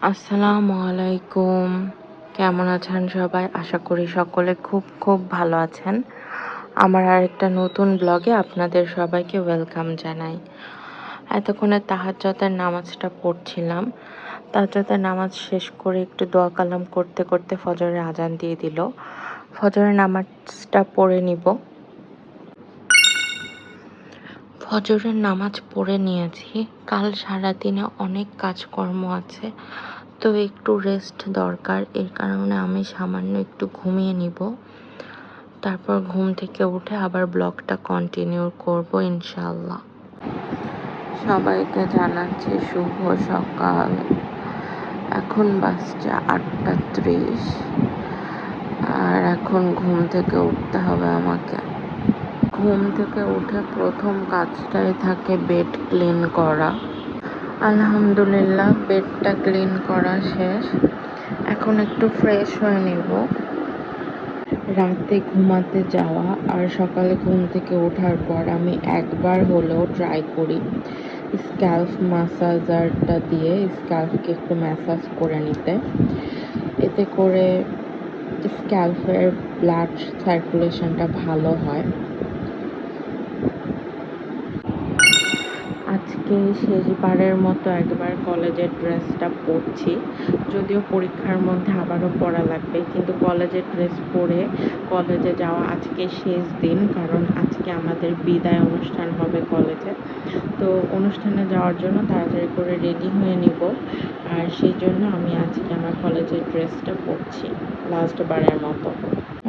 আসসালামু আলাইকুম। কেমন আছেন সবাই? আশা করি সকলে খুব খুব ভালো আছেন। আমার আরেকটা নতুন ব্লগে আপনাদের সবাইকে ওয়েলকাম জানাই। এতক্ষণে তাহাজ্জুদের নামাজটা পড়ছিলাম। তাহাজ্জুদের নামাজ শেষ করে একটু দোয়া কালাম করতে করতে ফজরের আজান দিয়ে দিল। ফজরের নামাজটা পড়ে নিব। ফজরের নামাজ পড়ে নিয়েছি। কাল সারাদিনে অনেক কাজকর্ম আছে, তো একটু রেস্ট দরকার। এর কারণে আমি সামান্য একটু ঘুমিয়ে নিব, তারপর ঘুম থেকে উঠে আবার ব্লগটা কন্টিনিউ করব ইনশাল্লাহ। সবাইকে জানাচ্ছি শুভ সকাল। এখন বাজছে 8:30 আর এখন ঘুম থেকে উঠতে হবে আমাকে। ঘুম থেকে উঠে প্রথম কাজটাই থাকে বেড ক্লিন করা। আলহামদুলিল্লাহ বেডটা ক্লিন করা শেষ। এখন একটু ফ্রেশ হয়ে নেব। রাতে ঘুমাতে যাওয়া আর সকালে ঘুম থেকে ওঠার পর আমি একবার হলেও ট্রাই করি স্ক্যাল্প ম্যাসাজারটা দিয়ে স্ক্যাল্পকে একটু ম্যাসাজ করে নিতে। এতে করে স্ক্যাল্পের ব্লাড সার্কুলেশনটা ভালো হয়। আজকে শেষবারের মতো একবার কলেজের ড্রেসটা পরছি, যদিও পরীক্ষার মধ্যে আবারও পরা লাগবে, কিন্তু কলেজের ড্রেস পরে কলেজে যাওয়া আজকে শেষ দিন, কারণ আজকে আমাদের বিদায় অনুষ্ঠান হবে কলেজে। তো অনুষ্ঠানে যাওয়ার জন্য তাড়াতাড়ি করে রেডি হয়ে নিব, আর সেই জন্য আমি আজকে আমার কলেজের ড্রেসটা পরছি লাস্ট বারের মতো।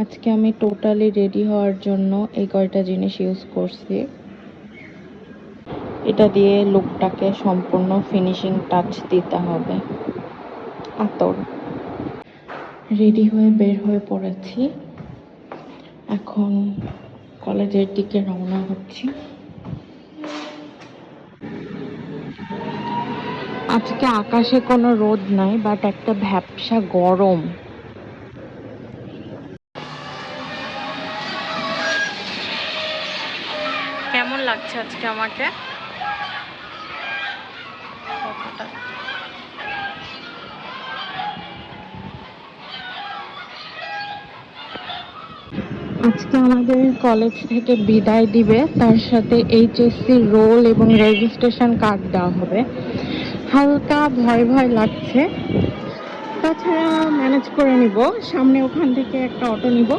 আজকে আমি টোটালি রেডি হওয়ার জন্য এই কয়টা জিনিস ইউজ করছি। এটা দিয়ে লুকটাকে সম্পূর্ণ ফিনিশিং টাচ দিতে হবে। আতর রেডি হয়ে বের হয়ে পড়েছি। এখন কলেজের দিকে রওনা হচ্ছি। আজকে আকাশে কোনো রোদ নাই, বাট একটা ভ্যাপসা গরম। কেমন লাগছে আজকে আমাকে? আজকে আমাদের কলেজ থেকে বিদায় দিবে, তার সাথে এইচএসসি রোল এবং রেজিস্ট্রেশন কার্ড দেওয়া হবে। হালকা ভয় ভয় লাগছে, তাছাড়া ম্যানেজ করে নিব। সামনে ওখান থেকে একটা অটো নিব,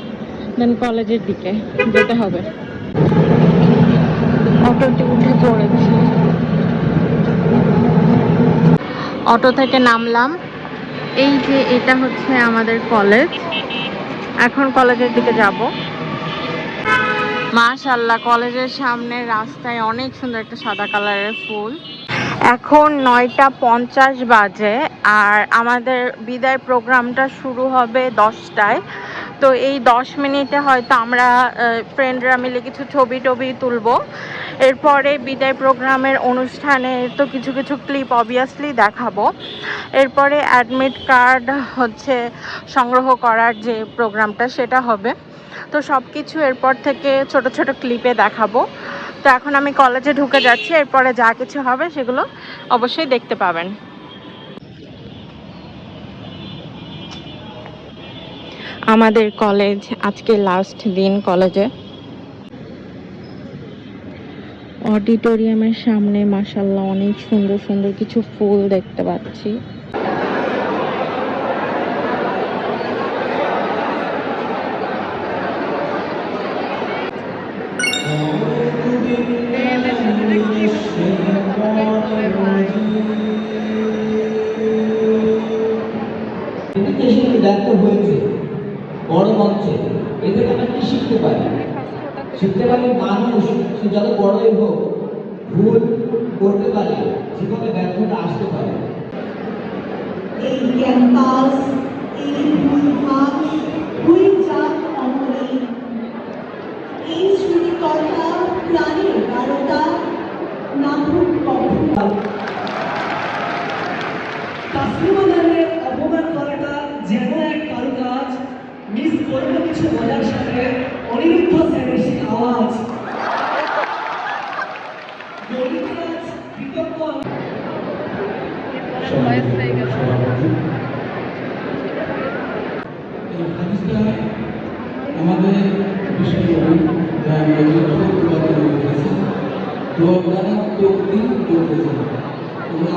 দেন কলেজের দিকে যেতে হবে। অটোতে উঠে পড়েছি, অটো থেকে নামলাম। এই যে এটা হচ্ছে আমাদের কলেজ। এখন কলেজের দিকে যাব। মাশাআল্লাহ, কলেজের সামনে রাস্তায় অনেক সুন্দর একটা সাদা কালারের ফুল। এখন 9:50 বাজে, আর আমাদের বিদায় প্রোগ্রামটা শুরু হবে 10টায়। তো এই 10 মিনিটে হয়তো আমরা ফ্রেন্ডরা মিলে কিছু ছবি টবি তুলবো। এরপরে বিদায় প্রোগ্রামের অনুষ্ঠানে তো কিছু কিছু ক্লিপ অবভিয়াসলি দেখাবো। এরপরে অ্যাডমিট কার্ড হচ্ছে সংগ্রহ করার যে প্রোগ্রামটা সেটা হবে। তো সব কিছু এরপর থেকে ছোট ছোট ক্লিপে দেখাবো। তো এখন আমি কলেজে ঢুকে যাচ্ছি, এরপরে যা কিছু হবে সেগুলো অবশ্যই দেখতে পাবেন। আমাদের কলেজ আজকে লাস্ট দিন কলেজে। অডিটোরিয়ামের সামনে মাশাআল্লাহ অনেক সুন্দর সুন্দর কিছু ফুল দেখতে পাচ্ছি। ব্যর্থ হয়েছে বড় মঞ্চে, এ থেকে আমরা কি শিখতে পারি? শিখতে পারি মানুষ সে যত বড়ই হোক ভুল করতে পারে, জীবনে ব্যর্থতা আসতে পারে। এই ক্যাম্পাস, এই ভূমিভাগ, দুই চাপ অঙ্গনে, এই স্মৃতিকর্তা প্রাণের বারোটা নাথুক কখনো তাসলিমাদের অপমান করাটা যেন এক কারুকাজ, মিস করবো কিছু মজার সাথে অনিরুদ্ধ স্যারের সেই আওয়াজ। কৃতজ্ঞ নামে বিষয় করি তো আপনারা তকদির করতেছেন তোমরা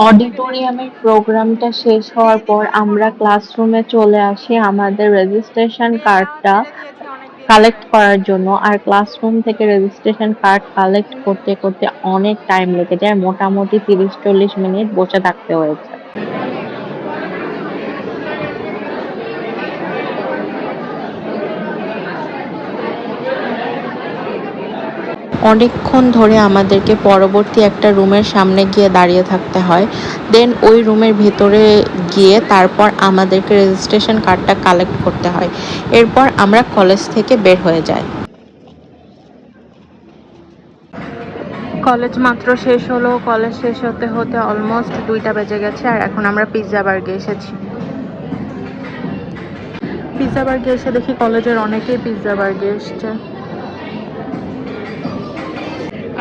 অডিটোরিয়ামের প্রোগ্রামটা শেষ হওয়ার পর আমরা ক্লাসরুমে চলে আসি আমাদের রেজিস্ট্রেশন কার্ডটা কালেক্ট করার জন্য। আর ক্লাসরুম থেকে রেজিস্ট্রেশন কার্ড কালেক্ট করতে করতে অনেক টাইম লেগে যায়, মোটামুটি 30-40 মিনিট বসে থাকতে হয়েছে। অনেকক্ষণ ধরে আমাদেরকে পরবর্তী একটা রুমের সামনে গিয়ে দাঁড়িয়ে থাকতে হয়। দেন ওই রুমের ভেতরে গিয়ে তারপর আমাদেরকে রেজিস্ট্রেশন কার্ডটা কালেক্ট করতে হয়। এরপর আমরা কলেজ থেকে বের হয়ে যাই। কলেজ মাত্র শেষ হলো, কলেজ শেষ হতে হতে অলমোস্ট 2টা বেজে গেছে। আর এখন আমরা পিৎজা বার্গে এসেছি। পিৎজা বার্গে এসে দেখি কলেজের অনেকেই পিৎজা বার্গে এসছে।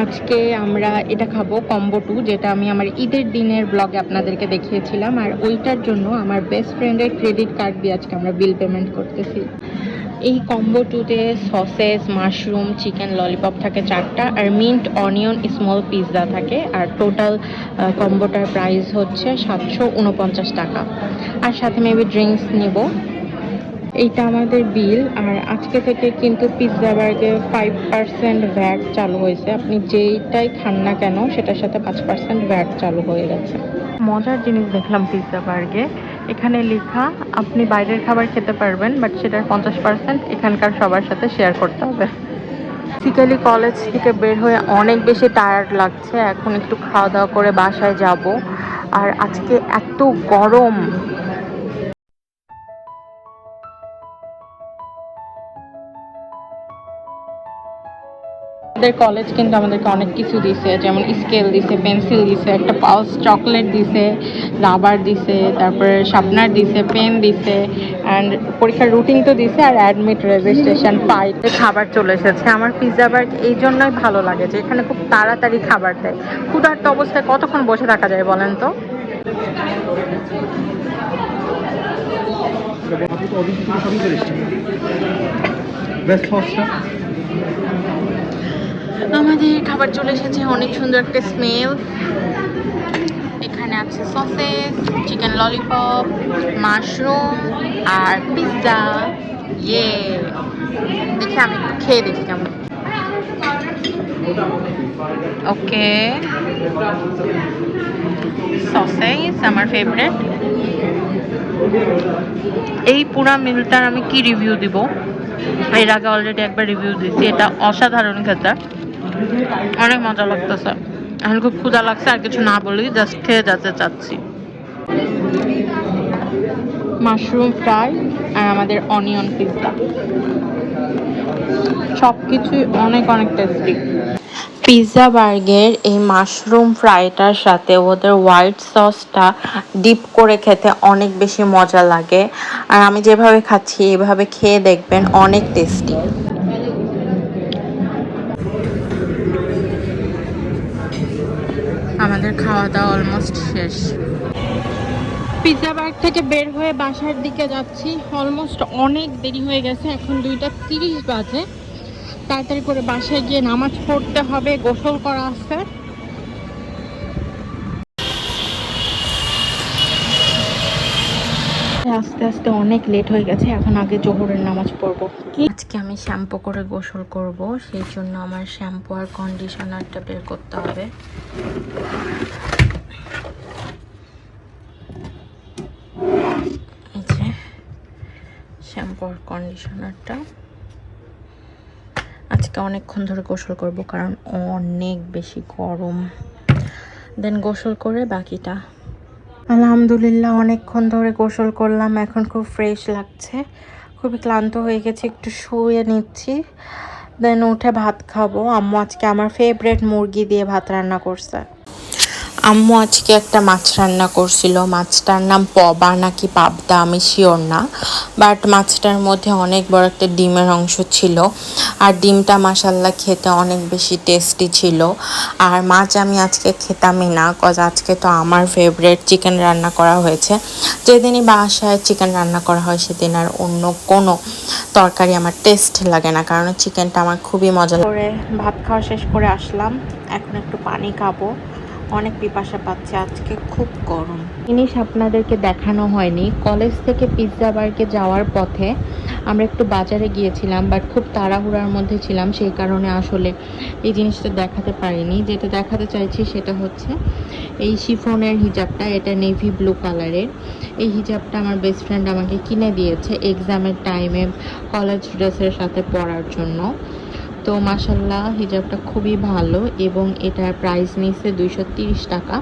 আজকে আমরা এটা খাবো কম্বো 2, যেটা আমি আমার ঈদের দিনের ব্লগে আপনাদেরকে দেখিয়েছিলাম। আর ওইটার জন্য আমার বেস্ট ফ্রেন্ডের ক্রেডিট কার্ড দিয়ে আজকে আমরা বিল পেমেন্ট করতেছি। এই কম্বো 2তে সসেস, মাশরুম, চিকেন ললিপপ থাকে 4টা, আর মিন্ট অনিয়ন স্মল পিৎজা থাকে। আর টোটাল কম্বোটার প্রাইস হচ্ছে 749 টাকা। আর সাথে মেবি ড্রিঙ্কস নিব। এইটা আমাদের বিল। আর আজকে থেকে কিন্তু পিৎজা বার্গে 5% ভ্যাট চালু হয়েছে। আপনি যেইটাই খান না কেন সেটার সাথে 5% ভ্যাট চালু হয়ে গেছে। মজার জিনিস দেখলাম পিৎজা বার্গে, এখানে লেখা আপনি বাইরের খাবার খেতে পারবেন, বাট সেটার 50% এখানকার সবার সাথে শেয়ার করতে হবে। বেসিক্যালি কলেজ থেকে বের হয়ে অনেক বেশি টায়ার্ড লাগছে, এখন একটু খাওয়া দাওয়া করে বাসায় যাব। আর আজকে এত গরম। আমাদের কলেজ কিন্তু আমাদেরকে অনেক কিছু দিছে, যেমন স্কেল দিছে, পেন্সিল দিছে, একটা পাউচ চকলেট দিছে, রাবার দিছে, তারপরে শার্পনার দিছে, পেন দিছে, অ্যান্ড পরীক্ষার রুটিন তো দিছে, আর অ্যাডমিট রেজিস্ট্রেশন ফাইল। খাবার চলে এসেছে। আমার পিৎজা বার্গ এই জন্যই ভালো লাগে যে এখানে খুব তাড়াতাড়ি খাবার দেয়। ক্ষুধার্ত অবস্থায় কতক্ষণ বসে থাকা যায় বলেন তো? আমাদের খাবার চলে এসেছে, অনেক সুন্দর একটা স্মেল। এখানে আছে সসেস, চিকেন ললিপপ, মাশরুম আর পিৎজা। ইয়ে, দেখি আমি একটু খেয়ে দেখি কেমন। ওকে, সসেস আমার ফেভারিট। এই পুরা মিলটার আমি কি রিভিউ দিব? এর আগে অলরেডি একবার রিভিউ দিয়েছি। এটা অসাধারণ খেতে, অনেক মজা লাগতেছে। এখন খুব ক্ষুধা লাগছে, আর কিছু না বলি, জাস্ট খেয়ে যেতে চাচ্ছি। মাশরুম ফ্রাই আর আমাদের অনিয়ন পিৎজা, সব কিছুই অনেক অনেক টেস্টি। পিৎজা বার্গের এই মাশরুম ফ্রাইটার সাথে ওদের হোয়াইট সসটা ডিপ করে খেতে অনেক বেশি মজা লাগে। আর আমি যেভাবে খাচ্ছি এভাবে খেয়ে দেখবেন, অনেক টেস্টি। আমাদের খাওয়া দাওয়া অলমোস্ট শেষ। পিৎজা বার্গ থেকে বের হয়ে বাসার দিকে যাচ্ছি। অলমোস্ট অনেক দেরি হয়ে গেছে, এখন 2:30 বাজে। তাড়াতাড়ি করে বাসায় গিয়ে নামাজ পড়তে হবে, গোসল করা আছে। আস্তে আস্তে অনেক লেট হয়ে গেছে, এখন আগে জোহরের নামাজ পড়বো। আজকে আমি শ্যাম্পু করে গোসল করব, সেই জন্য আমার শ্যাম্পু আর কন্ডিশনারটা বের করতে হবে। এই যে শ্যাম্পু আর কন্ডিশনারটা। আজকে অনেকক্ষণ ধরে গোসল করব কারণ অনেক বেশি গরম। দেন গোসল করে বাকিটা। আলহামদুলিল্লাহ অনেকক্ষণ ধরে গোসল করলাম, এখন খুব ফ্রেশ লাগছে। খুবই ক্লান্ত হয়ে গেছে, একটু শুয়ে নিচ্ছি। দেন উঠে ভাত খাবো। আম্মু আজকে আমার ফেভারিট মুরগি দিয়ে ভাত রান্না করছে। আম্মু আজকে একটা মাছ রান্না করছিল। মাছটার নাম পবা নাকি পাবদা আমি শিওর না, বাট মাছটার মধ্যে অনেক বড় একটা ডিমের অংশ ছিল, আর ডিমটা মাসাল্লাহ খেতে অনেক বেশি টেস্টি ছিল। আর মাছ আমি আজকে খেতামই না, কজ আজকে তো আমার ফেভারিট চিকেন রান্না করা হয়েছে। যেদিনই বাসায় চিকেন রান্না করা হয় সেদিন আর অন্য কোনো তরকারি আমার টেস্ট লাগে না, কারণ চিকেনটা আমার খুবই মজা করে। ভাত খাওয়া শেষ করে আসলাম, এখন একটু পানি খাবো, অনেক পিপাসা পাচ্ছে, আজকে খুব গরম। জিনিস আপনাদেরকে দেখানো হয়নি, কলেজ থেকে পিৎজা বার্গে যাওয়ার পথে আমরা একটু বাজারে গিয়েছিলাম, বাট খুব তাড়াহুড়ার মধ্যে ছিলাম, সেই কারণে আসলে এই জিনিসটা দেখাতে পারিনি। যেটা দেখাতে চাইছি সেটা হচ্ছে এই শিফনের হিজাবটা, এটা নেভি ব্লু কালারের। এই হিজাবটা আমার বেস্ট ফ্রেন্ড আমাকে কিনে দিয়েছে এক্সামের টাইমে কলেজ ড্রেসের সাথে পরার জন্য। তো মাশাল্লাহ হিজাবটা খুবই ভালো, এবং এটার প্রাইস নিচ্ছে 230 টাকা।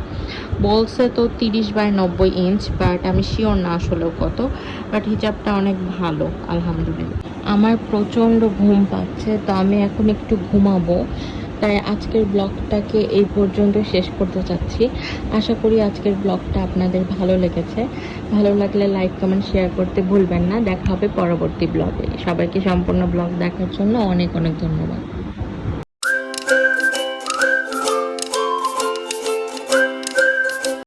বলছে তো 30/90 ইঞ্চ, বাট আমি শিওর না আসলেও কত, বাট হিজাবটা অনেক ভালো আলহামদুলিল্লাহ। আমার প্রচণ্ড ঘুম পাচ্ছে, তো আমি এখন একটু ঘুমাবো, তাই আজকের ব্লগটাকে এই পর্যন্ত শেষ করতে চাচ্ছি। আশা করি আজকের ব্লগটা আপনাদের ভালো লেগেছে। ভালো লাগলে লাইক কমেন্ট শেয়ার করতে ভুলবেন না। দেখা হবে পরবর্তী ব্লগে। সবাইকে সম্পূর্ণ ব্লগ দেখার জন্য অনেক অনেক ধন্যবাদ।